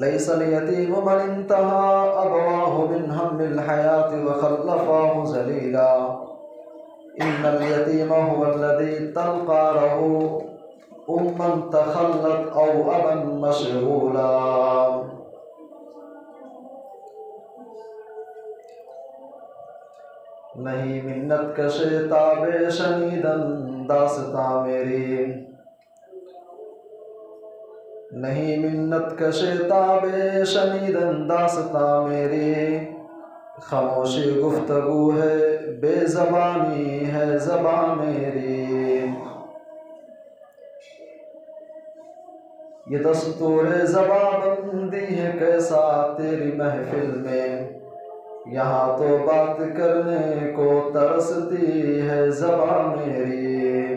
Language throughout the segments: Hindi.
लैसल यतीम मन इंतहा अबवाहु मिन हम्मिल हयाति व खल्लफाहु ज़लीला इन्नल यतीम हुवल्लज़ी तल्क़ा लहू उम्मन तखल्लत औ अबन मशगूला। नहीं मिन्नत कशे ताबे शनीदन दास्तां मेरी, नहीं मिन्नत कशे ताबे शनीदन दास्तां मेरी, खामोशी गुफ्तगू है बेज़बानी है ज़बां मेरी। ये दस्तूरे ज़बाबंदी है कैसा तेरी महफिल में, यहाँ तो बात करने को तरसती है ज़बां मेरी।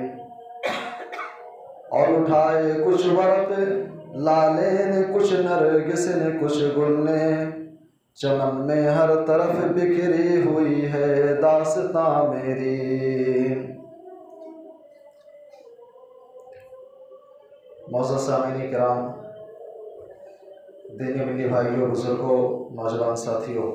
और उठाए कुछ वर्क़ लाले ने कुछ नरगिस ने कुछ गुल ने, चमन में हर तरफ बिखरी हुई है दास्तां मेरी। मौजूद सामीन किराम, दीनी मिली भाइयों, बुजुर्गों, नौजवान साथियों,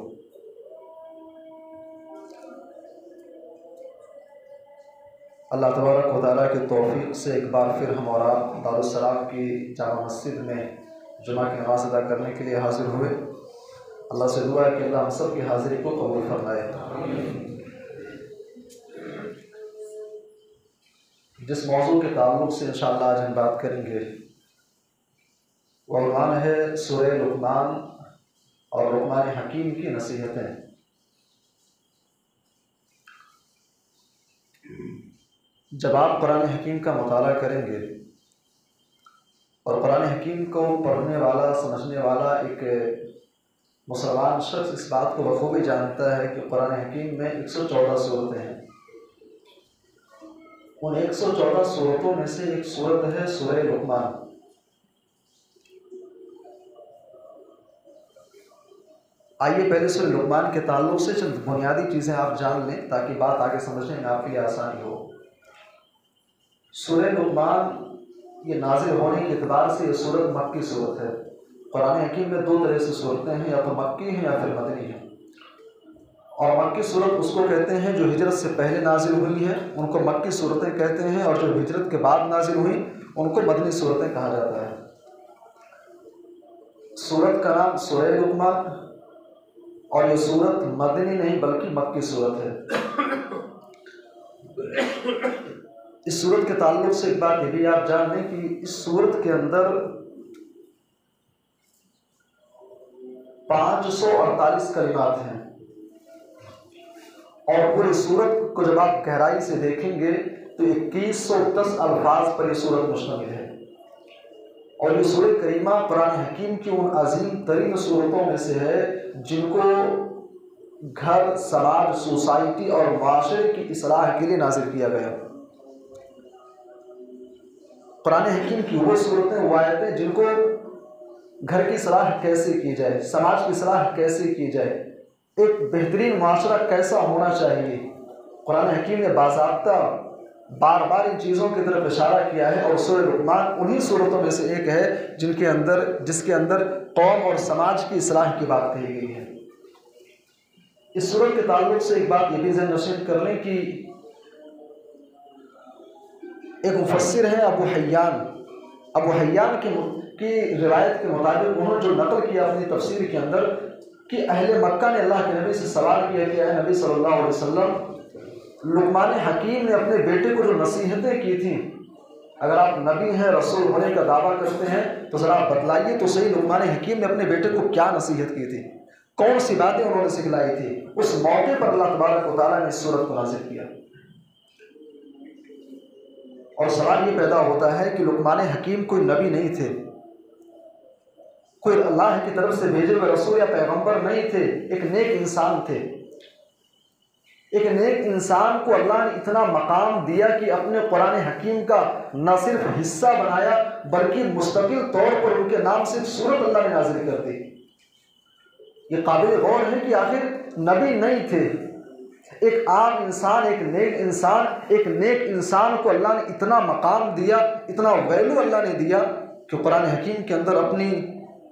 अल्लाह तबारक व तआला की तौफीक से एक बार फिर हम और आप दारुस्सलाम की जामा मस्जिद में जुमा की नमाज़ अदा करने के लिए हाजिर हुए। अल्लाह से दुआ है कि अल्लाह हम सब की हाज़िरी को कबूल फरमाए। जिस मौजू के ताल्लुक़ से इंशाअल्लाह आज हम बात करेंगे वो उन्वान है सूरह लुक़मान और लुक़मान हकीम की नसीहतें। जब आप कुरान हकीम का मुताला करेंगे और कुरान हकीम को पढ़ने वाला समझने वाला एक मुसलमान शख्स इस बात को बखूबी जानता है कि कुरान हकीम में 114 सूरतें हैं। उन 114 सूरतों में से एक सूरत है सूरह लुक़मान। आइए पहले सूरह लुक़मान के ताल्लुक़ से चंद बुनियादी चीज़ें आप जान लें ताकि बात आगे समझने में आपके लिए आसानी हो। सूरह लुक़मान ये नाजिल होने के एतबार से ये सूरत मक्की सूरत है। कुरान हकीम में दो तरह से सूरतें हैं, या तो मक्की हैं या फिर मदनी हैं। और मक्की सूरत उसको कहते हैं जो हिजरत से पहले नाजिल हुई है, उनको मक्की सूरतें कहते हैं, और जो हिजरत के बाद नाजिल हुई उनको मदनी सूरतें कहा जाता है। सूरत का नाम सूरह लुक़मान, और ये सूरत मदनी नहीं बल्कि मक्की सूरत है। इस सूरत के ताल्लुक़ से एक बात ये भी आप जान लें कि इस सूरत के अंदर 548 कलिमात हैं, और पूरी सूरत को जब आप गहराई से देखेंगे तो 2110 अल्फाज पर यह सूरत मुश्तमिल है। और ये सूरत करीमा कुरान हकीम की उन अजीम तरीन सूरतों में से है जिनको घर, समाज, सोसाइटी और माशरे की इस्लाह के लिए नाजिल किया गया। कुरान हकीम की वो सूरतें, वो आयतें जिनको घर की इस्लाह कैसे की जाए, समाज की इस्लाह कैसे की जाए, एक बेहतरीन माशरा कैसा होना चाहिए, कुरान हकीम ने बाज़ाब्ता बार बार इन चीज़ों की तरफ इशारा किया है। और सूरह लुक़मान उन्हीं सूरतों में से एक है जिसके अंदर कौम और समाज की इस्लाह की बात कही गई है। इस सूरत के ताल्लुक़ से एक बात ये भी ज़हन नशीन कर लें कि एक मुफस्सिर है अबू हय्यान की रिवायत के मुताबिक उन्होंने जो नकल किया अपनी तफसीर के अंदर कि अहले मक्का ने अल्लाह के नबी से सवाल किया कि ऐ नबी सल्लल्लाहु अलैहि वसल्लम, लुक़मान हकीम ने अपने बेटे को जो नसीहतें की थी, अगर आप नबी हैं, रसूल होने का दावा करते हैं तो ज़रा बतलाइए तो सही, लुक़मान हकीम ने अपने बेटे को क्या नसीहत की थी, कौन सी बातें उन्होंने सिखलाई थी। उस मौके पर अल्लाह तबारक व तआला ने इस सूरत को नाज़िल किया। और सवाल ये पैदा होता है कि लुक़मान हकीम कोई नबी नहीं थे, कोई अल्लाह की तरफ से भेजे हुए रसूल या पैगंबर नहीं थे, एक नेक इंसान थे। एक नेक इंसान को अल्लाह ने इतना मकाम दिया कि अपने कुरान हकीम का न सिर्फ हिस्सा बनाया बल्कि मुस्तकिल तौर पर उनके नाम से सूरत अल्लाह ने नाज़िल कर दी। ये काबिल गौर है कि आखिर नबी नहीं थे, एक आम इंसान, एक नेक इंसान को अल्लाह ने इतना मकाम दिया, इतना वैल्यू अल्लाह ने दिया कि कुरान हकीम के अंदर अपनी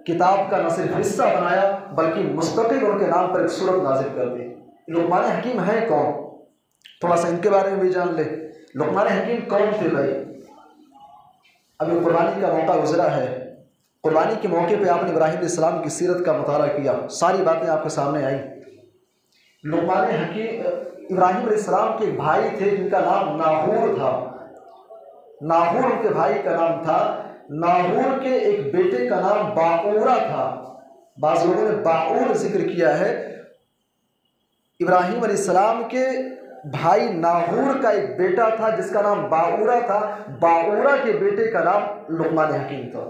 किताब का न सिर्फ हिस्सा बनाया बल्कि मुस्तकिल उनके नाम पर एक सूरत नाजिल कर दी। लुकमान हकीम है कौन, थोड़ा सा इनके बारे में भी जान ले। लुकमान हकीम कौन थे भाई? अभी कुर्बानी का मौका गुजरा है, कुर्बानी के मौके पे आपने इब्राहिम अलैहिस्सलाम की सीरत का मुताला किया, सारी बातें आपके सामने आई। लुकमान हकीम इब्राहिम अलैहिस्सलाम के भाई थे जिनका नाम नाहूर था। नाहूर उनके भाई का नाम था। नाहूर के एक बेटे का नाम बाऊरा था। बाज़ लोगों ने बाऊर जिक्र किया है। इब्राहिम अलैहिस्सलाम के भाई नाहूर का एक बेटा था जिसका नाम बाऊरा था। बाऊरा के बेटे का नाम लुकमान हकीम था।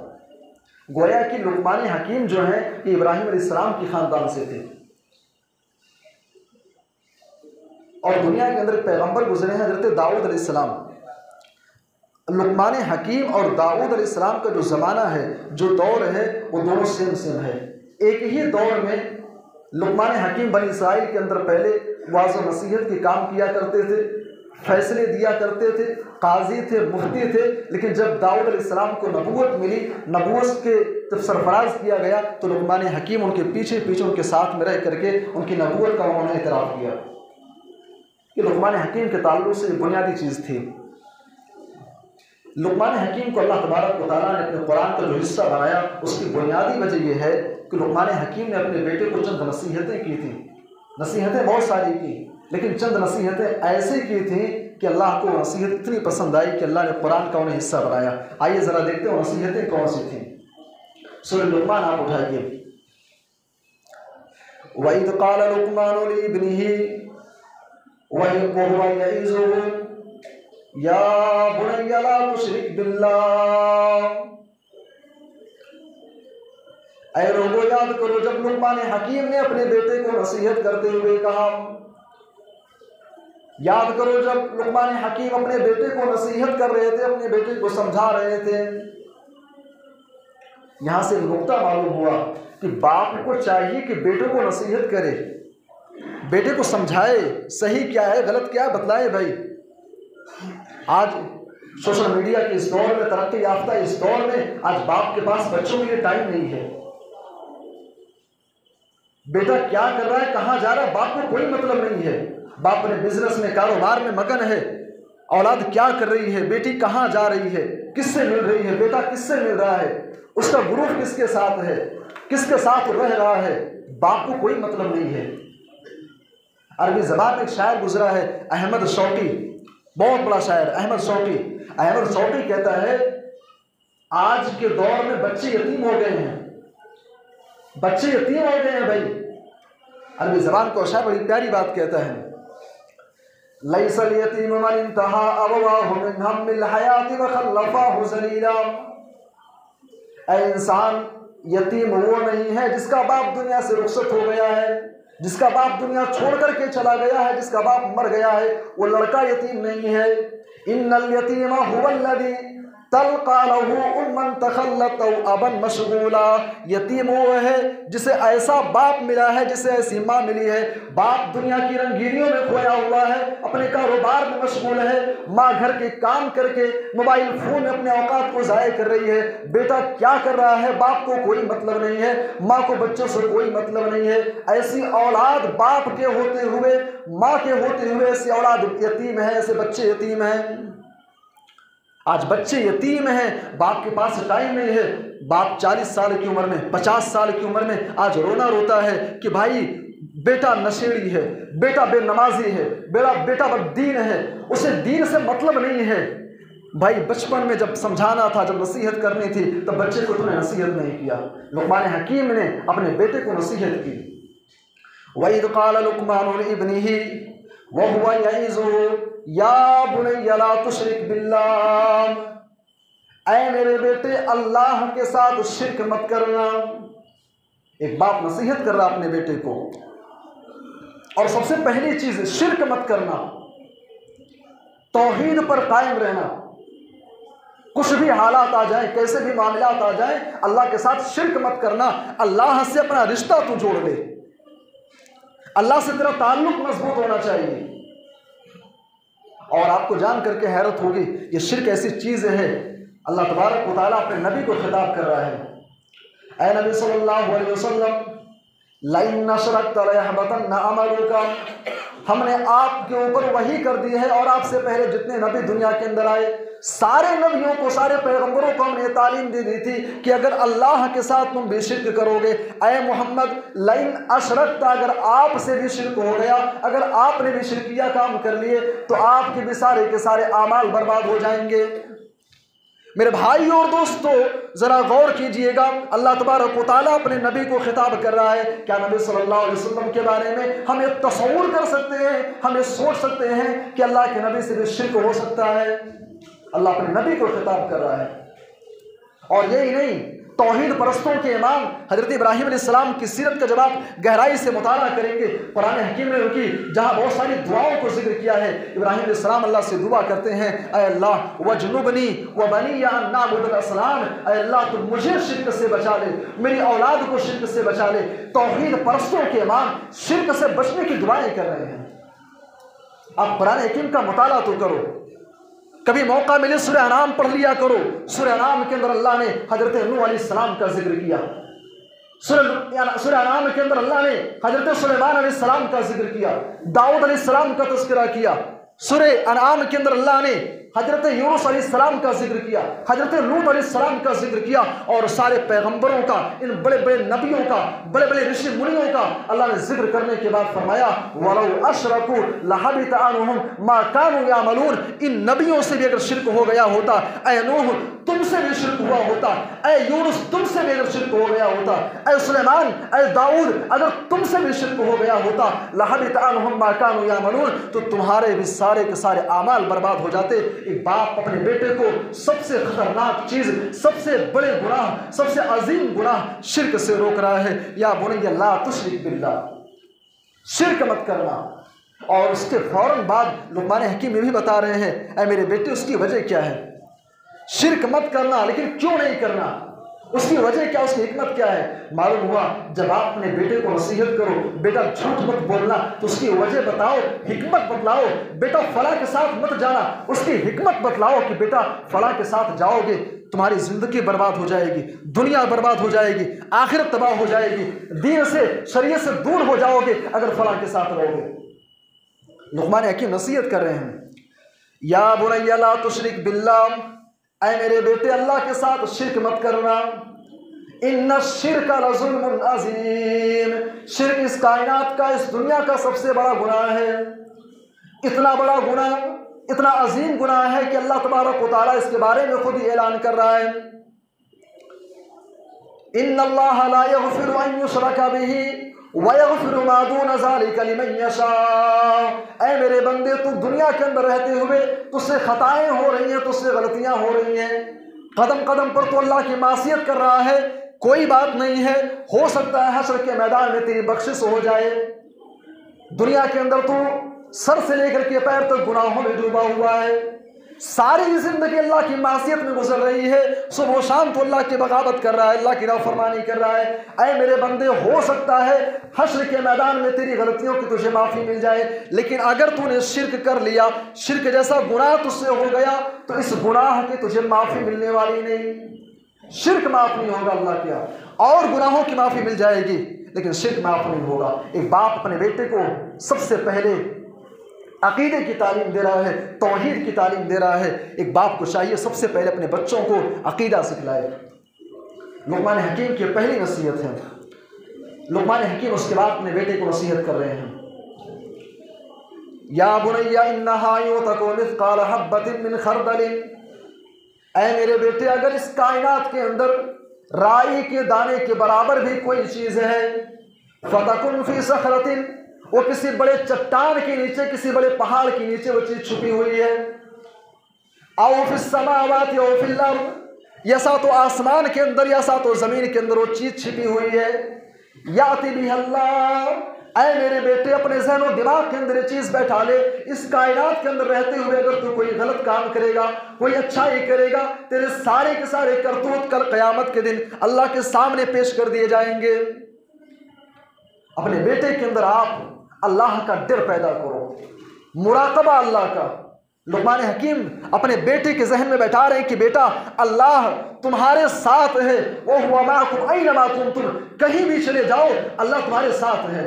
गोया कि लुकमान हकीम जो है ये इब्राहिम अलैहिस्सलाम की खानदान से थे। और दुनिया के अंदर पैगंबर गुजरे हैं हज़रत दाऊद अलैहिस्सलाम। लुकमान हकीम और दाऊद अलैहिस्सलाम का जो ज़माना है, जो दौर है, वो दोनों सेम है। एक ही दौर में लुकमान हकीम बनी इसराइल के अंदर पहले वाज़ व नसीहत के काम किया करते थे, फैसले दिया करते थे, काजी थे, मुफ्ती थे। लेकिन जब दाऊद अलैहिस्सलाम को नबूवत मिली, नबूवत के जब सरफराज किया गया तो लुकमान हकीम उनके पीछे पीछे उनके साथ में रह करके उनकी नबूवत का उन्होंने इतराफ़ किया। कि लुकमान हकीम के ताल्लुक से बुनियादी चीज़ थी। लुकमान हकीम को अल्लाह तबारक व तआला ने अपने कुरान का जो हिस्सा बनाया, उसकी बुनियादी वजह यह है कि लुकमान हकीम ने अपने बेटे को चंद नसीहतें की थी। नसीहतें बहुत सारी की, लेकिन चंद नसीहतें ऐसे की थी कि अल्लाह को नसीहत इतनी पसंद आई कि अल्लाह ने कुरान का उन्हें हिस्सा बनाया। आइए ज़रा देखते हैं नसीहतें कौन सी थी। सूरह लुकमान आप उठाइए। वइज़ क़ाल लुकमान लिइब्निही वहुव यईज़ुहु या बुनय्या ला तुश्रिक बिल्लाह। ऐ लोगों याद करो जब लुकमान हकीम ने अपने बेटे को नसीहत करते हुए कहा। याद करो जब लुकमान हकीम अपने बेटे को नसीहत कर रहे थे, अपने बेटे को समझा रहे थे। यहां से नुक्ता मालूम हुआ कि बाप को चाहिए कि बेटे को नसीहत करे, बेटे को समझाए, सही क्या है गलत क्या है बतलाए। भाई आज सोशल मीडिया के इस दौर में, तरक्की याफ्ता इस दौर में, आज बाप के पास बच्चों के लिए टाइम नहीं है। बेटा क्या कर रहा है, कहां जा रहा है, बाप को कोई मतलब नहीं है। बाप अपने बिजनेस में, कारोबार में मगन है। औलाद क्या कर रही है, बेटी कहां जा रही है, किससे मिल रही है, बेटा किससे मिल रहा है, उसका ग्रुप किसके साथ है, किसके साथ रह रहा है, बाप को कोई मतलब नहीं है। अरबी ज़बान में एक शायर गुजरा है, अहमद शौकी, बहुत बड़ा शायर अहमद शौकी। अहमद शौकी कहता है आज के दौर में बच्चे यतीम हो गए हैं, बच्चे यतीम हो गए हैं। भाई अरबी ज़बान को शायर बड़ी प्यारी बात कहता है, लैसल यतीम मन इंतहा अबवाहु मिन हम्मिल हयाति व खल्लफाहु ज़लीला। ऐ इंसान, यतीम वो नहीं है जिसका बाप दुनिया से रुखसत हो गया है, जिसका बाप दुनिया छोड़ करके चला गया है, जिसका बाप मर गया है, वो लड़का यतीम नहीं है। इन्नल यतीमा हुवल्लज़ी तल्क़ा लहू उम्मन तख़ल्लत अबन मशगूला। यतीम वो है जिसे ऐसा बाप मिला है, जिसे ऐसी माँ मिली है, बाप दुनिया की रंगीनियों में खोया हुआ है, अपने कारोबार में मशगूल है, माँ घर के काम करके मोबाइल फ़ोन में अपने औकात को ज़ाय कर रही है। बेटा क्या कर रहा है, बाप को कोई मतलब नहीं है, माँ को बच्चों से कोई मतलब नहीं है। ऐसी औलाद बाप के होते हुए, माँ के होते हुए ऐसी औलाद यतीम है, ऐसे बच्चे यतीम हैं। आज बच्चे यतीम हैं, बाप के पास टाइम नहीं है। बाप 40 साल की उम्र में, 50 साल की उम्र में आज रोना रोता है कि भाई बेटा नशेड़ी है, बेटा बेनमाजी है, बेटा बददीन है, उसे दीन से मतलब नहीं है। भाई बचपन में जब समझाना था, जब नसीहत करनी थी, तब बच्चे को तुमने नसीहत नहीं किया। लुकमान हकीम ने अपने बेटे को नसीहत की। वइज़ क़ाल लुकमान लिइब्निही वहुव यईज़ुहु या बुनय्या ला तुश्रिक बिल्लाह। ऐ मेरे बेटे अल्लाह के साथ शिर्क मत करना। एक बाप नसीहत कर रहा अपने बेटे को, और सबसे पहली चीज शिर्क मत करना, तौहीद पर कायम रहना। कुछ भी हालात आ जाए, कैसे भी मामलात आ जाए, अल्लाह के साथ शिर्क मत करना। अल्लाह से अपना रिश्ता तू जोड़ ले, अल्लाह से तेरा ताल्लुक मजबूत होना चाहिए। और आपको जान करके हैरत होगी, ये शिर्क ऐसी चीज़ है, अल्लाह तबारक व तआला अपने नबी को खिताब कर रहा है। ऐ नबी सल्लल्लाहु अलैहि वसल्लम, लइन अशरकत लयहबतन्न अमलुका, हमने आपके ऊपर वही कर दी है और आपसे पहले जितने नबी दुनिया के अंदर आए सारे नबियों को, सारे पैगंबरों को हमने तालीम दे दी थी कि अगर अल्लाह के साथ तुम भी शिर्क करोगे, ऐ मोहम्मद लइन अशरकत, अगर आपसे भी शिर्क हो गया, अगर आपने भी शिर्किया काम कर लिए तो आपके भी सारे के सारे आमाल बर्बाद हो जाएंगे। मेरे भाई और दोस्तों, जरा गौर कीजिएगा, अल्लाह तबारक व तआला अपने नबी को खिताब कर रहा है। क्या नबी सल्लल्लाहु अलैहि वसल्लम के बारे में हम ये तसव्वुर कर सकते हैं, हम ये सोच सकते हैं कि अल्लाह के नबी से भी शिर्क हो सकता है? अल्लाह अपने नबी को खिताब कर रहा है। और यही नहीं, तौहीद परस्तों के इमाम हजरत इब्राहीम अलैहिस्सलाम की सीरत का जब आप गहराई से मुताला करेंगे, कुरान हकीम ने उनकी जहाँ बहुत सारी दुआओं को जिक्र किया है। इब्राहीम अलैहिस्सलाम अल्लाह से दुआ करते हैं, ऐ अल्लाह वजनुबनी व बनिया अन नअबुदल असनाम, ऐ अल्लाह तुम मुझे शिर्क से बचा ले, मेरी औलाद को शिर्क से बचा ले। तौहीद परस्तों के इमाम शिर्क से बचने की दुआएं कर रहे हैं। आप कुरान हकीम का मुताला तो करो, कभी मौका मिले सूरह अनाम पढ़ लिया करो। सूरह अनाम के अंदर अल्लाह ने हजरत नूह अलैहिस्सलाम का जिक्र किया, सूरह अनाम के अंदर अल्लाह ने हजरत सुलेमान अलैहिस्सलाम का जिक्र किया, दाऊद अलैहिस्सलाम का तज़किरा किया। सूरह अनाम के अंदर अल्लाह ने हजरत यूनुस अलैहिस्सलाम का जिक्र किया, हजरत लूत अलैहिस्सलाम का जिक्र किया, और सारे पैगंबरों का, इन बड़े बड़े नबियों का, बड़े बड़े ऋषि मुनियों का अल्लाह ने जिक्र करने के बाद फरमाया, वलौ अशरकू लहबित अन्हुम मा कानू यामलून, इन नबियों से भी अगर शिर्क हो गया होता, ऐ नूह तुमसे भी शिर्क हुआ होता, ऐ यूनुस तुमसे भी अगर शिर्क हो गया होता, ऐ सुलेमान, ऐ दाऊद अगर तुमसे भी शिर्क हो गया होता, लहबित अन्हुम मा कानू यामलून, तो तुम्हारे भी सारे के सारे आमाल बर्बाद हो जाते। एक बाप अपने बेटे को सबसे खतरनाक चीज, सबसे बड़े गुनाह, सबसे अजीम गुनाह शिर्क से रोक रहा है। या बुनय्या ला तुश्रिक बिल्लाह, शिर्क मत करना। और उसके फौरन बाद लुक़मान हकीम ये भी बता रहे हैं, ऐ मेरे बेटे उसकी वजह क्या है? शिर्क मत करना, लेकिन क्यों नहीं करना, उसकी वजह क्या, उसकी हिकमत क्या है? मालूम हुआ जब आप अपने बेटे को नसीहत करो, बेटा झूठ मत बोलना, तो उसकी वजह बताओ, हिकमत बतलाओ। बेटा फला के साथ मत जाना, उसकी हिकमत बतलाओ कि बेटा फला के साथ जाओगे तुम्हारी जिंदगी बर्बाद हो जाएगी, दुनिया बर्बाद हो जाएगी, आखिरत तबाह हो जाएगी, दीन से शरीयत से दूर हो जाओगे अगर फला के साथ रहोगे। लुक़मान हकीम नसीहत कर रहे हैं, या बुनय्या ला तुश्रिक बिल्लाह, ऐ मेरे बेटे अल्लाह के साथ शिर्क मत करना। इन्ना शिर्क लज़ुल्मुन अज़ीम, शिर्क इस कायनात का, इस दुनिया का सबसे बड़ा गुनाह है। इतना बड़ा गुनाह, इतना अजीम गुनाह है कि अल्लाह तबारक व तआला इसके बारे में खुद ही ऐलान कर रहा है, इन्नल्लाह ला यग़फ़िरु अन युश्रका बिही व यग़फ़िरु मा दून ज़ालिका लिमन यशा। ऐ मेरे बंदे, तू दुनिया के अंदर रहते हुए तुझसे खताएं हो रही हैं, तुझसे गलतियां हो रही हैं, कदम कदम पर तो अल्लाह की मासियत कर रहा है, कोई बात नहीं है, हो सकता है हश्र के मैदान में तेरी बख्शिश हो जाए। दुनिया के अंदर तू सर से लेकर के पैर तक गुनाहों में डूबा हुआ है, सारी जिंदगी अल्लाह की मासियत में गुजर रही है, सुबह शाम तो अल्लाह की बगावत कर रहा है, अल्लाह की नाफरमानी कर रहा है। ऐ मेरे बंदे, हो सकता है हश्र के मैदान में तेरी गलतियों की तुझे माफ़ी मिल जाए, लेकिन अगर तूने शिर्क कर लिया, शिर्क जैसा गुनाह तुझसे हो गया, तो इस गुनाह की तुझे माफ़ी मिलने वाली नहीं। शिर्क माफ़ नहीं होगा अल्लाह के यहाँ, और गुनाहों की माफ़ी मिल जाएगी लेकिन शिर्क माफ़ नहीं होगा। एक बाप अपने बेटे को सबसे पहले अकीदे की तालीम दे रहा है, तौहीद की तालीम दे रहा है। एक बाप को चाहिए सबसे पहले अपने बच्चों को अकीदा सिखलाए। लुक़मान हकीम की पहली नसीहत है। लुक़मान हकीम उसके बाद अपने बेटे को नसीहत कर रहे हैं, या बुनय्या इन्नहा युतकु मिस्क़ाल हब्बतिन मिन खरदलिन, ऐ मेरे बेटे अगर इस कायनात के अंदर राई के दाने के बराबर भी कोई चीज़ है, फतकुन फी सखरतिन, वो किसी बड़े चट्टान के नीचे, किसी बड़े पहाड़ के नीचे वो चीज छुपी हुई है, औ फिस समावाति औ फिल अर्द, या सा तो आसमान के अंदर या सा तो जमीन के अंदर वो चीज छिपी हुई है, याति बिहल्लाह, ऐ मेरे बेटे अपने ज़हन और दिमाग के अंदर ये चीज़ बैठा ले, इस कायनात के अंदर रहते हुए अगर तू कोई गलत काम करेगा, कोई अच्छाई करेगा, तेरे सारे के सारे करतूत कल क़यामत के दिन अल्लाह के सामने पेश कर दिए जाएंगे। अपने बेटे के अंदर आप अल्लाह का डर पैदा करो, मुराकबा अल्लाह का, लुक़मान हकीम अपने बेटे के जहन में बैठा रहे हैं कि बेटा अल्लाह तुम्हारे साथ है, वो हुवा माअकुम ऐनमा कुंतुम, कहीं भी चले जाओ अल्लाह तुम्हारे साथ है।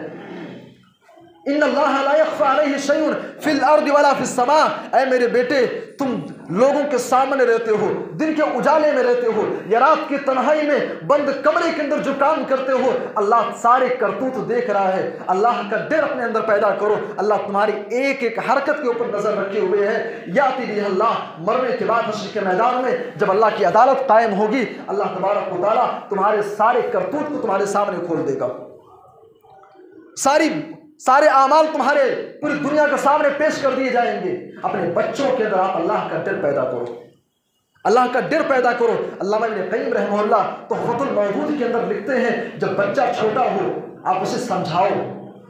इन्नल्लाह ला यख्फा अलैहि शैउन फिल अर्दि वला फिस समा। ऐ मेरे बेटे, तुम लोगों के सामने रहते हो, दिन के उजाले में रहते हो, या रात की तन्हाई में बंद कमरे के अंदर जो काम करते हो, अल्लाह सारे करतूत देख रहा है। अल्लाह का डर अपने अंदर पैदा करो, अल्लाह तुम्हारी एक एक हरकत के ऊपर नजर रखे हुए है। याति बिही अल्लाह, मरने के बाद हश्र के मैदान में जब अल्लाह की अदालत कायम होगी, अल्लाह तबारक व तआला तुम्हारे सारे करतूत को तुम्हारे सामने खोल देगा। सारे आमाल तुम्हारे पूरी दुनिया के सामने पेश कर दिए जाएंगे। अपने बच्चों के अंदर आप अल्लाह का डर पैदा करो, अल्लाह का डर पैदा करो। अल्लामा इब्न क़य्यिम रहमहुल्लाह तुहफ़तुल मौदूद के अंदर लिखते हैं, जब बच्चा छोटा हो आप उसे समझाओ,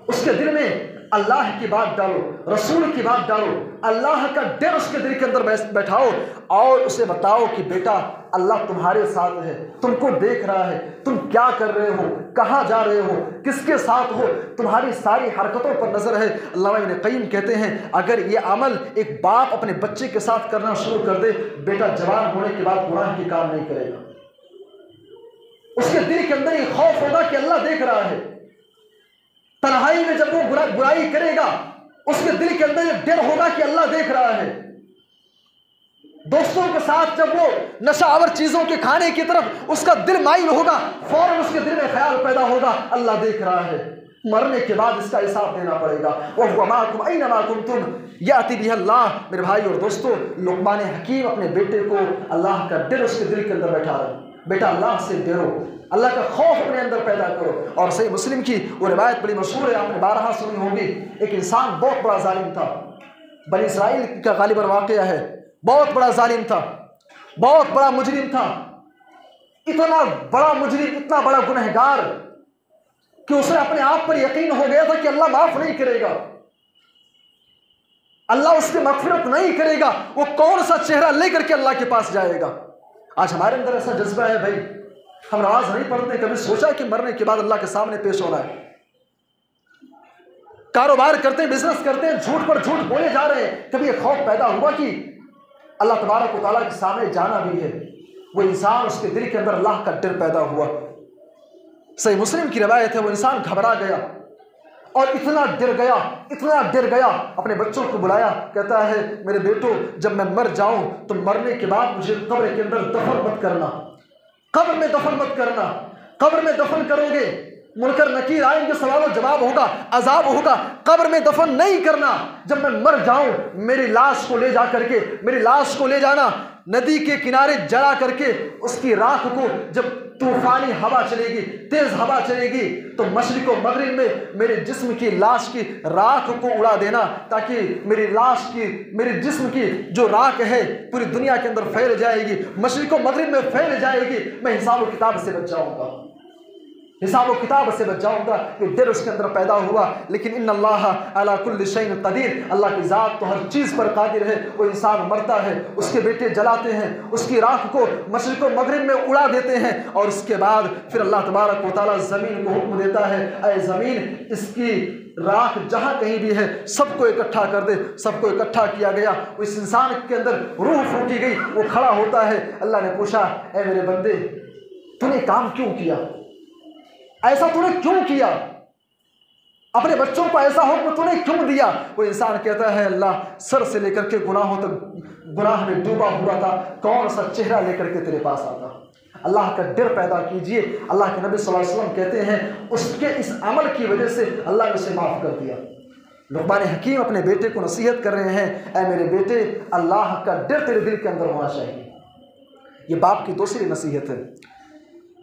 उसके दिल में अल्लाह की बात डालो, रसूल की बात डालो, अल्लाह का डर उसके दिल के अंदर बैठाओ और उसे बताओ कि बेटा अल्लाह तुम्हारे साथ है, तुमको देख रहा है, तुम क्या कर रहे हो, कहाँ जा रहे हो, किसके साथ हो, तुम्हारी सारी हरकतों पर नजर है। अल्लामा इब्न क़य्यिम कहते हैं अगर ये अमल एक बाप अपने बच्चे के साथ करना शुरू कर दे, बेटा जवान होने के बाद गुनाह की काम नहीं करेगा। उसके दिल के अंदर ये खौफ होगा कि अल्लाह देख रहा है। तन्हाई में जब वो बुराई करेगा, उसके दिल के अंदर एक डर होगा कि अल्लाह देख रहा है। दोस्तों के साथ जब वो नशावर चीजों के खाने की तरफ उसका दिल माइल होगा, फौरन उसके दिल में ख्याल पैदा होगा अल्लाह देख रहा है, मरने के बाद इसका हिसाब देना पड़ेगा। वह हुवा माअकुम ऐनमा कुंतुम याति बिही अल्लाह। मेरे भाई और दोस्तों, लुक़मान हकीम अपने बेटे को अल्लाह का डर उसके दिल के अंदर बैठा रहे। बेटा अल्लाह से डरो, अल्लाह का खौफ अपने अंदर पैदा करो। और सही मुस्लिम की वो रिवायत बड़ी मशहूर है, आपने बारहा सुनी होगी। एक इंसान बहुत बड़ा जालिम था, बनी इसराइल का गालिबन वाक़या है। बहुत बड़ा जालिम था, बहुत बड़ा मुजरिम था, इतना बड़ा मुजरिम, इतना बड़ा गुनहगार कि उसे अपने आप पर यकीन हो गया था कि अल्लाह माफ नहीं करेगा, अल्लाह उसकी मग़फ़िरत नहीं करेगा। वो कौन सा चेहरा लेकर के अल्लाह के पास जाएगा। आज हमारे अंदर ऐसा जज्बा है भाई, हम नमाज नहीं पढ़ते, कभी सोचा कि मरने के बाद अल्लाह के सामने पेश होना है। कारोबार करते हैं, बिजनेस करते हैं, झूठ पर झूठ बोले जा रहे हैं, कभी यह खौफ पैदा हुआ कि अल्लाह तबारक व तआला के सामने जाना भी है। वो इंसान, उसके दिल के अंदर अल्लाह का डर पैदा हुआ। सही मुस्लिम की रवायत है, वो इंसान घबरा गया और इतना डर गया, अपने बच्चों को बुलाया, कहता है मेरे बेटो जब मैं मर जाऊं तो मरने के बाद मुझे कब्र के अंदर दफन मत करना, कब्र में दफन मत करना। कब्र में दफन करोगे मुनकर नकीर आएंगे, सवाल और जवाब होगा, अजाब होगा। कब्र में दफन नहीं करना। जब मैं मर जाऊं मेरी लाश को ले जाना, नदी के किनारे जला करके उसकी राख को, जब तूफानी हवा चलेगी, तेज हवा चलेगी, तो मशरिक और मगरिब में मेरे जिस्म की लाश की राख को उड़ा देना, ताकि मेरी लाश की, मेरे जिस्म की जो राख है पूरी दुनिया के अंदर फैल जाएगी, मशरिक और मगरिब में फैल जाएगी। मैं हिसाब और किताब से बच जाऊंगा, हिसाब और किताब से बच जाऊंगा। ये डर उसके अंदर पैदा हुआ। लेकिन इन्नल्लाह अला कुल्लि शैइन क़दीर, अल्लाह की ज़ात तो हर चीज़ पर कादिर है। वो इंसान मरता है, उसके बेटे जलाते हैं, उसकी राख को मशरिक़ और मगरिब में उड़ा देते हैं, और उसके बाद फिर अल्लाह तबारक व तआला ज़मीन को हुक्म देता है, ऐ ज़मीन इसकी राख जहाँ कहीं भी है सबको इकट्ठा कर दे। सबको इकट्ठा किया गया, उस इंसान के अंदर रूह फूंकी गई, वो खड़ा होता है। अल्लाह ने पूछा, ऐ मेरे बंदे तूने काम क्यों किया, ऐसा तूने क्यों किया, अपने बच्चों को ऐसा हुक्म तूने क्यों दिया। वो इंसान कहता है अल्लाह सर से लेकर के गुनाहों तक गुनाह में डूबा हुआ था, कौन सा चेहरा लेकर के तेरे पास आता। अल्लाह का डर पैदा कीजिए। अल्लाह के नबी सल्लल्लाहु अलैहि वसल्लम कहते हैं उसके इस अमल की वजह से अल्लाह ने उसे माफ़ कर दिया। लुक़मान हकीम अपने बेटे को नसीहत कर रहे हैं, ऐ मेरे बेटे अल्लाह का डर तेरे दिल के अंदर होना चाहिए। ये बाप की दूसरी नसीहत है।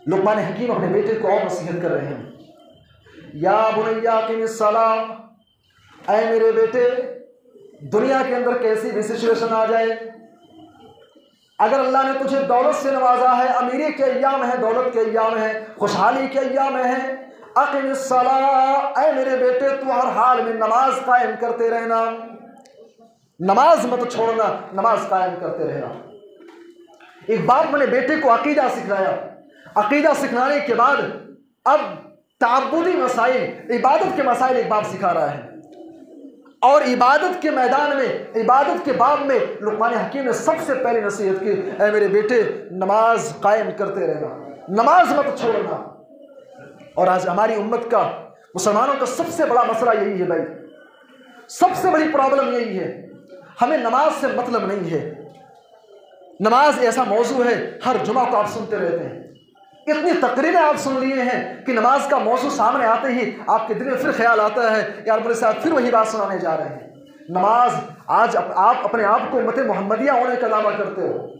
लुक़मान हकीम अपने बेटे को और नसीहत कर रहे हैं, या बुनैया क़िमिस्सलाह, ऐ मेरे बेटे दुनिया के अंदर कैसी भी सिचुएशन आ जाए, अगर अल्लाह ने तुझे दौलत से नवाजा है, अमीरी के अय्याम है, दौलत के अय्याम है, खुशहाली के अय्याम है, अक़िमिस्सलाह, ऐ मेरे बेटे तू हर हाल में नमाज कायम करते रहना, नमाज मत छोड़ना, नमाज कायम करते रहना। एक बाप मैंने बेटे को अकीदा सिखाया, अकीदा सिखाने के बाद अब ताबुदी मसाइल, इबादत के मसाइल एक बाप सिखा रहा है, और इबादत के मैदान में, इबादत के बाब में लुक़मान हकीम ने सबसे पहले नसीहत की, ऐ मेरे बेटे नमाज कायम करते रहना, नमाज मत छोड़ना। और आज हमारी उम्मत का, मुसलमानों का सबसे बड़ा मसला यही है भाई, सबसे बड़ी प्रॉब्लम यही है, हमें नमाज से मतलब नहीं है। नमाज ऐसा मौजू है, हर जुमा को आप सुनते रहते हैं, इतनी तकरीरें आप सुन लिए हैं कि नमाज का मौजू सामने आते ही आपके दिल में फिर ख्याल आता है यार बोले साहब फिर वही बात सुनाने जा रहे हैं। नमाज, आज आप अपने आप को उम्मत मोहम्मदिया होने का दावा करते हो।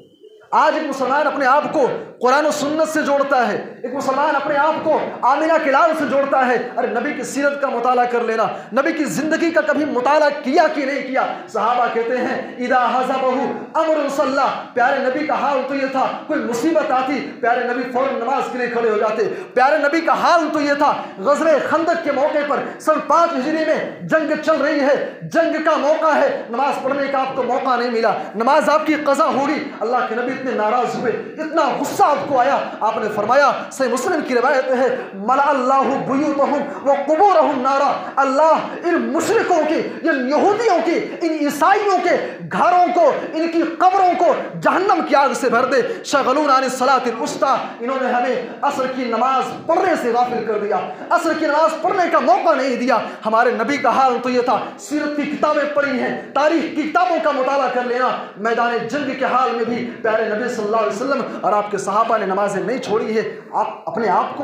आज एक मुसलमान अपने आप को कुरान और सुन्नत से जोड़ता है, एक मुसलमान अपने आप को आमिना के लाल से जोड़ता है। अरे नबी की सीरत का मुताला कर लेना, नबी की जिंदगी का कभी मुताला किया कि नहीं किया। सहाबा कहते हैं इदा हज़बहु अम्रुन सल्ला, प्यारे नबी का हाल तो ये था, कोई मुसीबत आती प्यारे नबी फौरन नमाज के लिए खड़े हो जाते। प्यारे नबी का हाल तो ये था, ग़ज़वे खंदक के मौके पर सन 5 हिजरी में जंग चल रही है, जंग का मौका है, नमाज पढ़ने का आपको मौका नहीं मिला, नमाज आपकी क़ज़ा होगी। अल्लाह के नबी इतने नाराज हुए, इतना गुस्सा आपको आया, आपने फरमाया, सही मुस्लिम की रिवायत है, मला अल्लाहु बुयूतहुम व कुबूरहुम नारा, अल्लाह इन मुशरिकों की, इन यहूदियों की, इन ईसाइयों के घरों को, इनकी कब्रों को जहन्नम की आग से भर दे। शगलूना अन सलातिल उस्ता, इन्होंने हमें असर की नमाज पढ़ने से गाफिल कर दिया, असर की नमाज पढ़ने का मौका नहीं दिया। हमारे नबी का हाल तो यह था, सीरत की किताबें पढ़ी हैं, तारीख की किताबों का मुताला कर लेना, मैदान जंग के हाल में भी प्यारे नबी सल्लल्लाहु अलैहि वसल्लम और आपके सहाबा ने नमाजें नहीं छोड़ी है। आप अपने आप को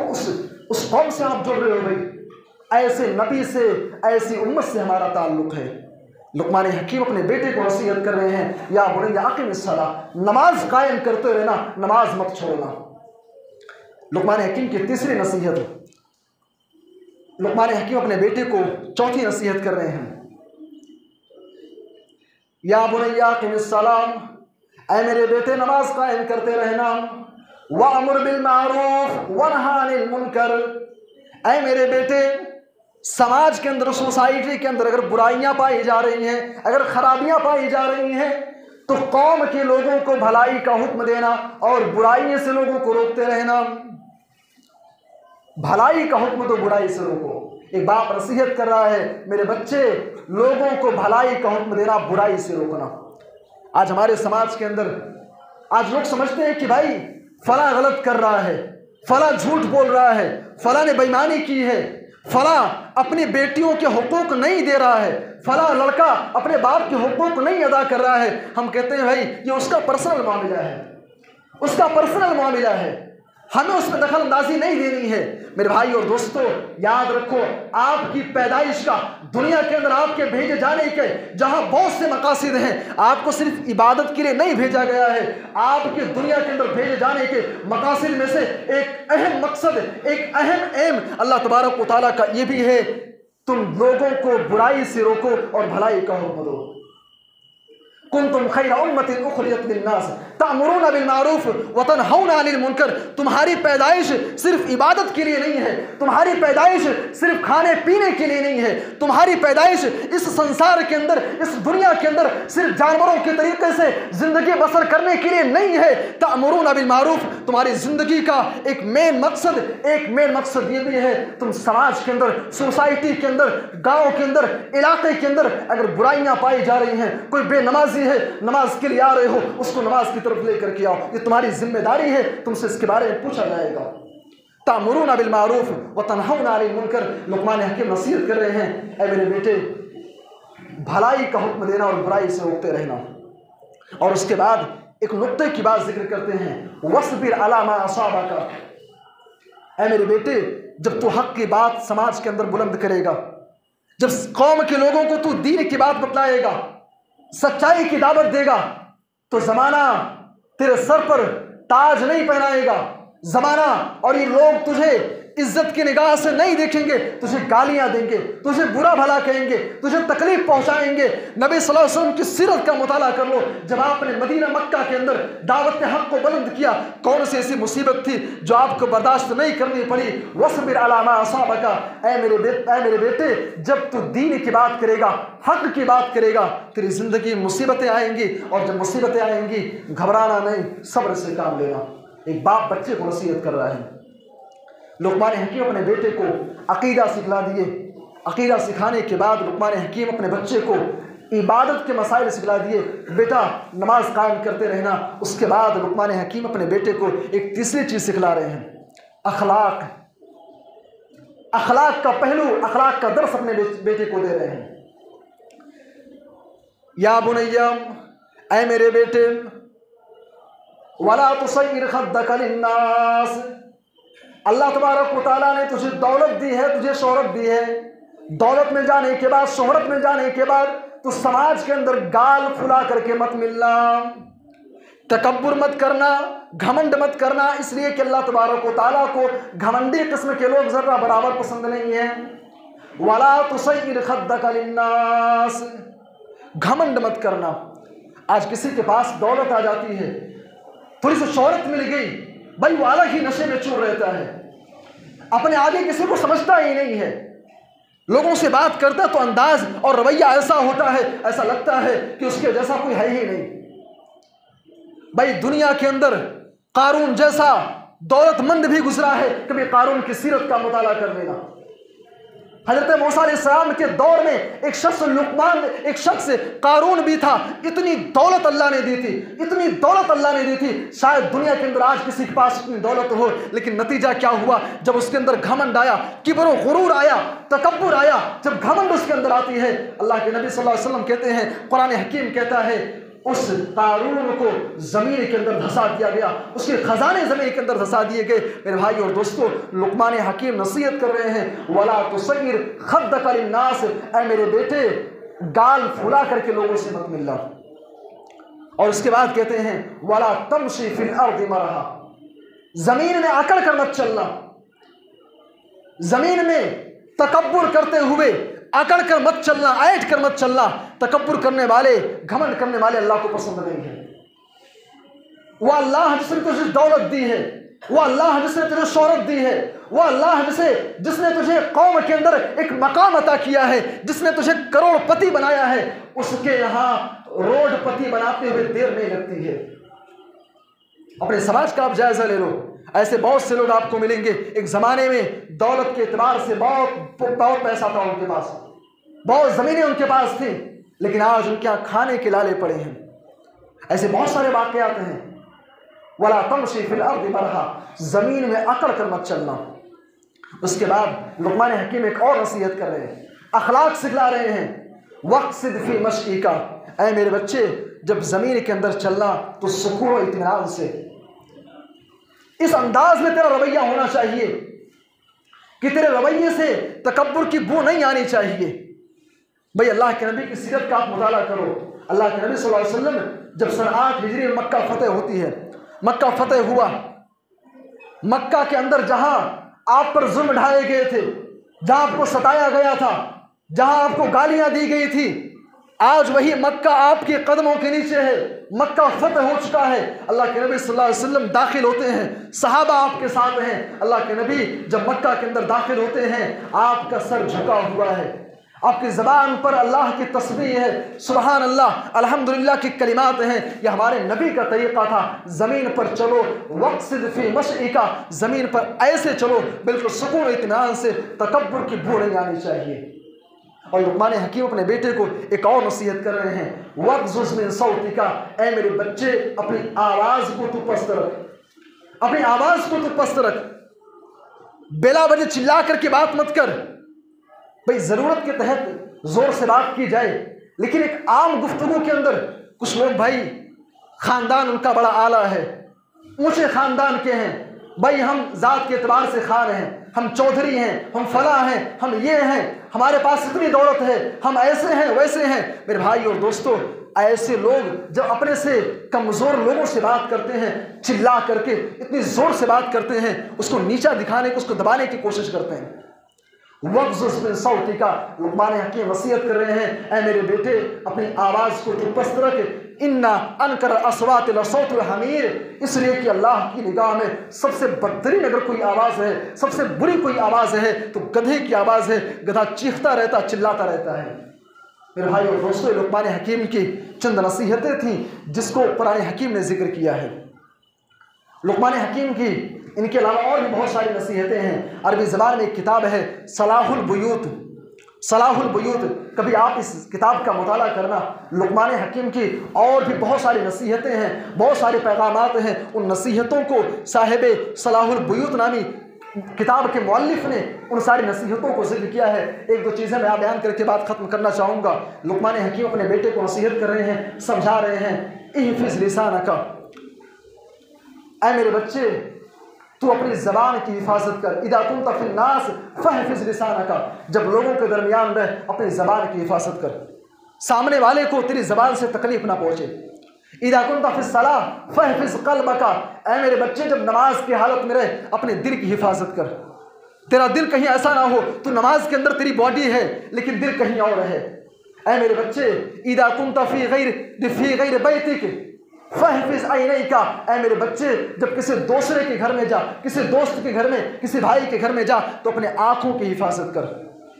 उस कौम से आप जुड़ रहे हो भाई, ऐसे नबी से, ऐसी उम्मत से हमारा ताल्लुक है। लुक़मान हकीम अपने बेटे को नसीहत कर रहे हैं, या बुनिया अक़िमिस सलाह, नमाज कायम करते रहना, नमाज मत छोड़ना। लुक़मान हकीम की तीसरी नसीहत, लुक़मान हकीम अपने बेटे को चौथी नसीहत कर रहे हैं, या बुनिया अक़िमिस सलाह, ऐ मेरे बेटे नमाज कायम करते रहना, वअमुर बिल मारूफ वनहा अनिल मुनकर, ऐ मेरे बेटे समाज के अंदर, सोसाइटी के अंदर अगर बुराइयां पाई जा रही हैं, अगर खराबियां पाई जा रही हैं, तो कौम के लोगों को भलाई का हुक्म देना और बुराई से लोगों को रोकते रहना। भलाई का हुक्म तो बुराई से रोको। एक बाप नसीहत कर रहा है, मेरे बच्चे लोगों को भलाई का हुक्म देना, बुराई से रोकना। आज हमारे समाज के अंदर आज लोग समझते हैं कि भाई फला गलत कर रहा है, फला झूठ बोल रहा है, फला ने बेईमानी की है, फला अपनी बेटियों के हुकूक नहीं दे रहा है, फला लड़का अपने बाप के हुकूक नहीं अदा कर रहा है। हम कहते हैं भाई ये उसका पर्सनल मामला है, उसका पर्सनल मामला है, हमें उसमें दखल अंदाजी नहीं देनी है। मेरे भाई और दोस्तों, याद रखो, आपकी पैदाइश का, दुनिया के अंदर आपके भेजे जाने के जहां बहुत से मकासद हैं, आपको सिर्फ इबादत के लिए नहीं भेजा गया है। आपके दुनिया के अंदर भेजे जाने के मकासद में से एक अहम मकसद, एक अहम एम अल्लाह तबारक व तआला का ये भी है, तुम लोगों को बुराई से रोको और भलाई का हुक्म दो। कुंतुम खैरा उम्मतिन उखरिजत लिन्नास तामुरूना बिल मारूफ व तनहौना अनिल मुनकर। तुम्हारी पैदाइश सिर्फ इबादत के लिए नहीं है, तुम्हारी पैदाइश सिर्फ खाने पीने के लिए नहीं है, तुम्हारी पैदाइश इस संसार के अंदर, इस दुनिया के अंदर सिर्फ जानवरों के तरीके से जिंदगी बसर करने के लिए नहीं है। तामुरूना बिल मारूफ, तुम्हारी जिंदगी का एक मेन मकसद ये भी है, तुम समाज के अंदर, सोसाइटी के अंदर, गाँव के अंदर, इलाके के अंदर अगर बुराइयां पाई जा रही हैं, कोई बेनमाजी है, नमाज के लिए आ रहे हो, उसको नमाज की तरफ लेकर के आओ, ये तुम्हारी जिम्मेदारी है, तुमसे इसके बारे में पूछा जाएगा। तामुरूना बिल मारूफ व तनहौना अनिल मुनकर। लुक़मान हकीम नसीहत कर रहे हैं, ऐ मेरे बेटे भलाई का हुक्म देना और बुराई से रोकते रहना। और उसके बाद एक नुक्ते की बात जिक्र करते हैं, वस्बिर अला मा असाबका। ऐ मेरे बेटे, जब तू हक की बात समाज के अंदर बुलंद करेगा, जब कौम के लोगों को तू दीन की बात बतलाएगा, सच्चाई की दावत देगा, तो जमाना तेरे सर पर ताज नहीं पहनाएगा। जमाना और ये लोग तुझे इज्जत की निगाह से नहीं देखेंगे, तुझे गालियां देंगे, तुझे बुरा भला कहेंगे, तुझे तकलीफ पहुंचाएंगे। नबी सल्लल्लाहु अलैहि वसल्लम की सीरत का मुताला कर लो, जब आपने मदीना मक्का के अंदर दावत हक को बुलंद किया, कौन सी ऐसी मुसीबत थी जो आपको बर्दाश्त नहीं करनी पड़ी। वस्बिर अला मा असाबका। ऐ मेरे बेटे, जब तू दीन की बात करेगा, हक की बात करेगा, तेरी जिंदगी मुसीबतें आएंगी, और जब मुसीबतें आएंगी घबराना नहीं, सब्र से काम लेना। एक बाप बच्चे को नसीहत कर रहा है। लुक़मान हकीम अपने बेटे को अकीदा सिखला दिए, अकीदा सिखाने के बाद लुक़मान हकीम अपने बच्चे को इबादत के मसाइल सिखला दिए, बेटा नमाज कायम करते रहना। उसके बाद लुक़मान हकीम अपने बेटे को एक तीसरी चीज़ सिखला रहे हैं, अखलाक। अखलाक का पहलू, अखलाक का दर्स अपने बेटे को दे रहे हैं। या बुनैया, ऐ मेरे बेटे, वला तुसय्यिर खद्दक लिन्नास, अल्लाह तबारक व तआला ने तुझे दौलत दी है, तुझे शोहरत दी है। दौलत में जाने के बाद, शोहरत में जाने के बाद तो समाज के अंदर गाल फुला करके मत मिलना, तकब्बुर मत करना, घमंड मत करना, इसलिए कि अल्लाह तबारक व तआला को घमंडी किस्म के लोग जर्रा बराबर पसंद नहीं है। वला तुसय्यिर खद्दक लिन्नास, घमंड मत करना। आज किसी के पास दौलत आ जाती है, थोड़ी सी शोहरत मिल गई, भाई वो अलग ही नशे में चूर रहता है, अपने आगे किसी को समझता ही नहीं है। लोगों से बात करता तो अंदाज और रवैया ऐसा होता है, ऐसा लगता है कि उसके जैसा कोई है ही नहीं। भाई दुनिया के अंदर कारून जैसा दौलतमंद भी गुजरा है, कभी कारून की सीरत का मुताला कर लेना। हजरत मूसा अलैहिस्सलाम के दौर में एक शख्स लुकमान, एक शख्स कारून भी था। इतनी दौलत अल्लाह ने दी थी, इतनी दौलत अल्लाह ने दी थी, शायद दुनिया के अंदर आज किसी के पास इतनी दौलत हो, लेकिन नतीजा क्या हुआ? जब उसके अंदर घमंड आया, किब्र गुरूर आया, तकब्बुर आया, जब घमंड उसके अंदर आती है, अल्लाह के नबी सल्लल्लाहु अलैहि वसल्लम कहते हैं, कुरान हकीम कहता है, उस कारून को जमीन के अंदर धंसा दिया गया, उसके खजाने जमीन के अंदर धंसा दिए गए। मेरे भाई और दोस्तों, लुकमान हकीम नसीहत कर रहे हैं, वला तुसय्यिर खद्दक लिन्नास, ऐ मेरे बेटे गाल फुला करके लोगों से मत मिलना। और उसके बाद कहते हैं, वला तमशी फिल अर्दि मरहा, जमीन में आकड़ कर मत चलना, जमीन में तकब्बुर करते हुए आकड़ कर मत चलना, ऐठ कर मत चलना। तकब्बुर करने वाले, घमंड करने वाले अल्लाह को पसंद नहीं है। वो अल्लाह जिसने तुझे दौलत दी है, वो अल्लाह जिसने तुझे शोहरत दी है, वो अल्लाह जिसने तुझे कौम के अंदर एक मकाम अता किया है, जिसने तुझे करोड़पति बनाया है, उसके यहाँ रोडपति बनाते हुए देर नहीं लगती है। अपने समाज का आप जायजा ले लो, ऐसे बहुत से लोग आपको मिलेंगे, एक ज़माने में दौलत के एतबार से बहुत पैसा था उनके पास, बहुत ज़मीनें उनके पास थी, लेकिन आज उनके यहाँ खाने के लाले पड़े हैं। ऐसे बहुत सारे वाक़यात हैं। वला तमशी फिल अर्दि मरहा, ज़मीन में अकड़ कर मत चलना। उसके बाद लुकमान हकीम एक और नसीहत कर रहे हैं, अखलाक सिखला रहे हैं, वक़्सिद फी मश्ईका, ऐ मेरे बच्चे जब ज़मीन के अंदर चलना तो सुकून और इत्मीनान से, इस अंदाज में तेरा रवैया होना चाहिए कि तेरे रवैये से तकब्बुर की बू नहीं आनी चाहिए। भाई अल्लाह के नबी की सीरत का आप मुताला करो। अल्लाह के नबी सल्लल्लाहु अलैहि वसल्लम जब सन 8 हिजरी में मक्का फतेह होती है, मक्का फतेह हुआ, मक्का के अंदर जहां आप पर जुल्म ढाए गए थे, जहां आपको सताया गया था, जहां आपको गालियां दी गई थी, आज वही मक्का आपके कदमों के नीचे है। मक्का फतेह हो चुका है। अल्लाह के नबी सल्लल्लाहु अलैहि वसल्लम दाखिल होते हैं, सहाबा आपके साथ हैं। अल्लाह के नबी जब मक्का के अंदर दाखिल होते हैं, आपका सर झुका हुआ है, आपकी ज़बान पर अल्लाह की तस्बीह है, सुबहान अल्लाह, अल्हम्दुलिल्लाह की कलिमात हैं। यह हमारे नबी का तरीक़ा था, ज़मीन पर चलो, वक़्सिद फ़ी मश्ईका, ज़मीन पर ऐसे चलो बिल्कुल सुकून इत्मीनान से, तकब्बुर की बू नहीं आनी चाहिए। और लुकमान हकीम अपने बेटे को एक और नसीहत कर रहे हैं, वग़्ज़ुज़ मिन सौतिका, ऐ मेरे बच्चे अपनी आवाज़ को तू पस्त रख, अपनी आवाज़ को तू पस्त रख, बेला वजह चिल्ला करके बात मत कर। भाई ज़रूरत के तहत ज़ोर से बात की जाए, लेकिन एक आम गुफ्तगू के अंदर कुछ लोग, भाई ख़ानदान उनका बड़ा आला है, ऊँचे ख़ानदान के हैं, भाई हम ज़ात के एतबार से खान हैं, हम चौधरी हैं, हम फला हैं, हम ये हैं, हमारे पास इतनी दौलत है, हम ऐसे हैं वैसे हैं। मेरे भाई और दोस्तों, ऐसे लोग जब अपने से कमज़ोर लोगों से बात करते हैं, चिल्ला करके इतनी ज़ोर से बात करते हैं, उसको नीचा दिखाने की, उसको दबाने की कोशिश करते हैं। वग़्ज़ुज़ मिन सौतिका, लुकमान हकीम वसीयत कर रहे हैं, ऐ मेरे बेटे अपनी आवाज़ को तू पस्त रख, इन्ना अनकर अस्वात लसौतुल हमीर, इसलिए कि अल्लाह की निगाह में सबसे बदतरीन अगर कोई आवाज़ है, सबसे बुरी कोई आवाज़ है तो गधे की आवाज़ है। गधा चीखता रहता, चिल्लाता रहता है। मेरे भाई और दोस्तों, लुकमान हकीम की चंद नसीहतें थीं जिसको कुरान हकीम ने जिक्र किया है। लुकमान हकीम की इनके अलावा और भी बहुत सारी नसीहतें हैं। अरबी ज़बान में एक किताब है सलाहुल बुयूत, सलाहुल बुयूत, कभी आप इस किताब का मुताला करना। लुक़मान हकीम की और भी बहुत सारी नसीहतें हैं, बहुत सारे पैगामात हैं। उन नसीहतों को साहिब सलाहुल बुयूत नामी किताब के मुअल्लिफ ने उन सारी नसीहतों को जिक्र किया है। एक दो चीज़ें मैं बयान करके बात ख़त्म करना चाहूँगा। लुक़मान हकीम अपने बेटे को नसीहत कर रहे हैं, समझा रहे हैं, इहफ़िज़ लिसानका, ऐ मेरे बच्चे तू अपनी ज़बान की हिफाजत कर। इदा कुंत फिन्नास फहफ़िज़ लिसानका, जब लोगों के दरमियान रह अपनी ज़बान की हिफाजत कर, सामने वाले को तेरी ज़बान से तकलीफ़ ना पहुँचे। इदा कुंत फ़िस्सलाह फहफ़िज़ क़ल्बका, ऐ मेरे बच्चे जब नमाज की हालत में रहे अपने दिल की हिफाजत कर। तेरा दिल कहीं ऐसा ना हो तू नमाज के अंदर तेरी बॉडी है लेकिन दिल कहीं और है। ऐ मेरे बच्चे इदा कुंत फ़ी गैर बैतिक फहफ़िज़ ऐनैका, ऐ मेरे बच्चे जब किसी दूसरे के घर में जा, किसी दोस्त के घर में, किसी भाई के घर में जा तो अपने आँखों की हिफाजत कर।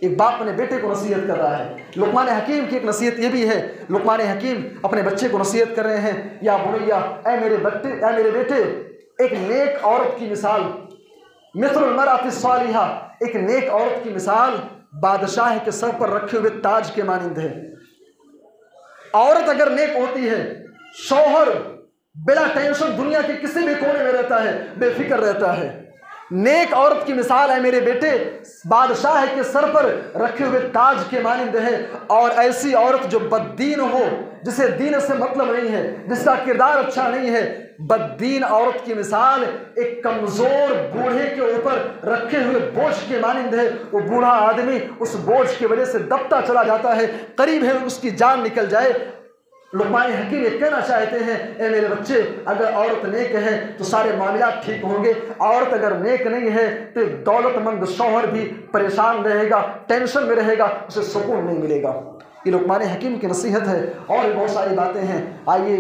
एक बाप अपने बेटे को नसीहत कर रहा है। लुक़मान हकीम की एक नसीहत ये भी है, लुक़मान हकीम अपने बच्चे को नसीहत कर रहे हैं, या बुनैया, ऐ मेरे बेटे एक नेक औरत की मिसाल मिस्लुल मरअति सालिहा, एक नेक औरत की मिसाल बादशाह के सर पर रखे हुए ताज के मानिंद है। औरत अगर नेक होती है, शौहर बिला टेंशन दुनिया के किसी भी कोने में रहता है, बेफिक्र रहता है। नेक औरत की मिसाल है मेरे बेटे बादशाह के सर पर रखे हुए ताज के मानिंद है। और ऐसी औरत जो बद्दीन हो, जिसे दीन से मतलब नहीं है, जिसका किरदार अच्छा नहीं है, बद्दीन औरत की मिसाल एक कमजोर बूढ़े के ऊपर रखे हुए बोझ के मानिंद है। वो बूढ़ा आदमी उस बोझ की वजह से दबता चला जाता है, करीब है उसकी जान निकल जाए। लुक़मान हकीम ये कहना चाहते हैं, ए मेरे बच्चे अगर औरत नेक है तो सारे मामला ठीक होंगे, औरत अगर नेक नहीं है तो दौलतमंद शौहर भी परेशान रहेगा, टेंशन में रहेगा, उसे सुकून नहीं मिलेगा। ये लुक़मान हकीम की नसीहत है। और भी बहुत सारी बातें हैं, आइए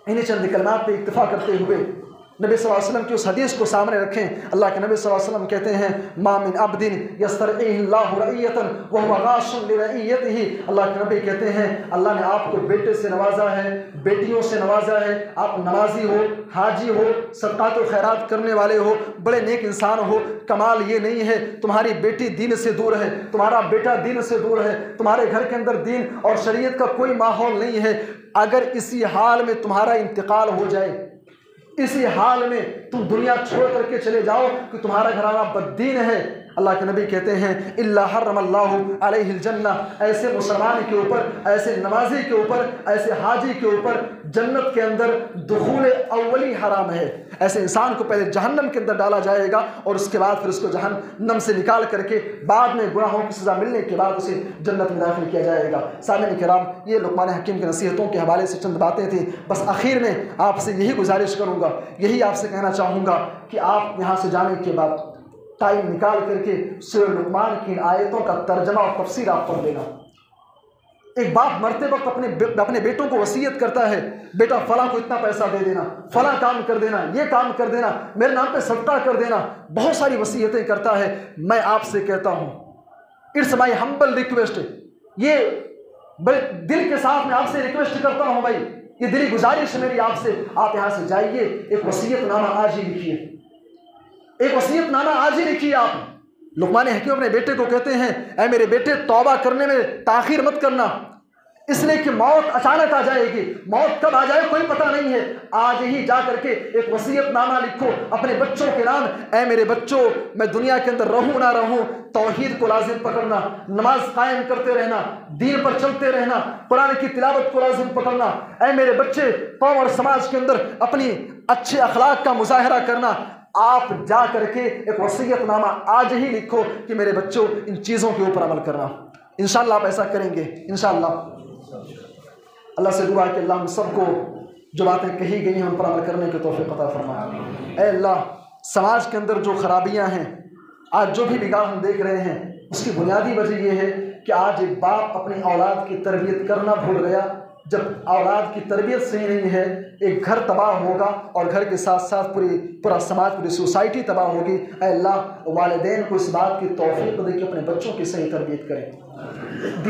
इन्हीं चंद कलमात पे इक्तफा करते हुए नबी सल्लल्लाहु अलैहि वसल्लम की उस हदीस को सामने रखें। अल्लाह के नबी सल्लल्लाहु अलैहि वसल्लम कहते हैं, मा मिन अब्दिन यस्तरइहिल्लाहु रइयतन व हुवा गाशुन लिरइयतिही। अल्लाह के नबी कहते हैं, अल्लाह ने आपको बेटे से नवाजा है, बेटियों से नवाजा है, आप नमाजी हो, हाजी हो, सदक़ात व खैरात करने वाले हो, बड़े नेक इंसान हो। कमाल ये नहीं है तुम्हारी बेटी दीन से दूर है, तुम्हारा बेटा दीन से दूर है, तुम्हारे घर के अंदर दीन और शरीयत का कोई माहौल नहीं है। अगर इसी हाल में तुम्हारा इंतकाल हो जाए, इसी हाल में तुम दुनिया छोड़ करके चले जाओ कि तुम्हारा घराना बद्दीन है, अल्लाह के नबी कहते हैं, इल्ला हर्रमल्लाहु अलैहिल जन्ना, ऐसे मुसलमान के ऊपर, ऐसे नमाजी के ऊपर, ऐसे हाजी के ऊपर जन्नत के अंदर दुखूल अव्वली हराम है। ऐसे इंसान को पहले जहन्नम के अंदर डाला जाएगा और उसके बाद फिर उसको जहन्नम से निकाल करके बाद में गुनाहों की सज़ा मिलने के बाद उसे जन्नत में दाखिल किया जाएगा। सामईन किराम, ये लुक़मान हकीम की नसीहतों के हवाले से चंद बातें थी। बस आखिर में आपसे यही गुजारिश करूँगा, यही आपसे कहना चाहूँगा कि आप यहाँ से जाने के बाद टाइम निकाल करके सूरह लुक़मान की आयतों का तर्जमा और तफसीर आप पढ़ लेना। एक बाप मरते वक्त अपने बेटों को वसीयत करता है, बेटा फला को इतना पैसा दे देना, फला काम कर देना, ये काम कर देना, मेरे नाम पे सदका कर देना, बहुत सारी वसीयतें करता है। मैं आपसे कहता हूँ, इट्स माई हम्बल रिक्वेस्ट, ये बड़े दिल के साथ मैं आपसे रिक्वेस्ट करता हूँ भाई, ये दिली गुजारिश है मेरी आपसे, आप यहाँ से जाइए, एक वसीयतनामा आज ही लिखिए, एक वसीयतनामा आज ही लिखिए आप। लुक़मान हकीम अपने बेटे को कहते हैं, ऐ मेरे बेटे तौबा करने में ताख़ीर मत करना, इसलिए कि मौत अचानक आ जाएगी। मौत कब आ जाए कोई पता नहीं है। आज ही जा करके एक वसीयतनामा लिखो अपने बच्चों के नाम, ऐ मेरे बच्चों मैं दुनिया के अंदर रहूं ना रहूं, तौहीद को लाजिम पकड़ना, नमाज कायम करते रहना, दीन पर चलते रहना, कुरान की तिलावत को लाजिम पकड़ना। ऐ मेरे बच्चे कौम और समाज के अंदर अपनी अच्छे अखलाक का मुजाहरा करना। आप जा करके एक वसीयतनामा आज ही लिखो कि मेरे बच्चों इन चीज़ों के ऊपर अमल करना। इंशाअल्लाह आप ऐसा करेंगे, इंशाअल्लाह। अल्लाह से दुआ कि अल्लाह हम सबको जो बातें कही गई हैं उन पर अमल करने की तौफीक अता फरमाए। ऐ अल्लाह, समाज के अंदर जो खराबियां हैं, आज जो भी बिगाड़ हम देख रहे हैं, उसकी बुनियादी वजह यह है कि आज एक बाप अपनी औलाद की तरबियत करना भूल गया। जब औलाद की तरबियत सही नहीं है, एक घर तबाह होगा और घर के साथ साथ पूरा समाज, पूरी सोसाइटी तबाह होगी। ऐ अल्लाह, वालिदैन को इस बात की तौफीक दे कि अपने बच्चों की सही तरबियत करें।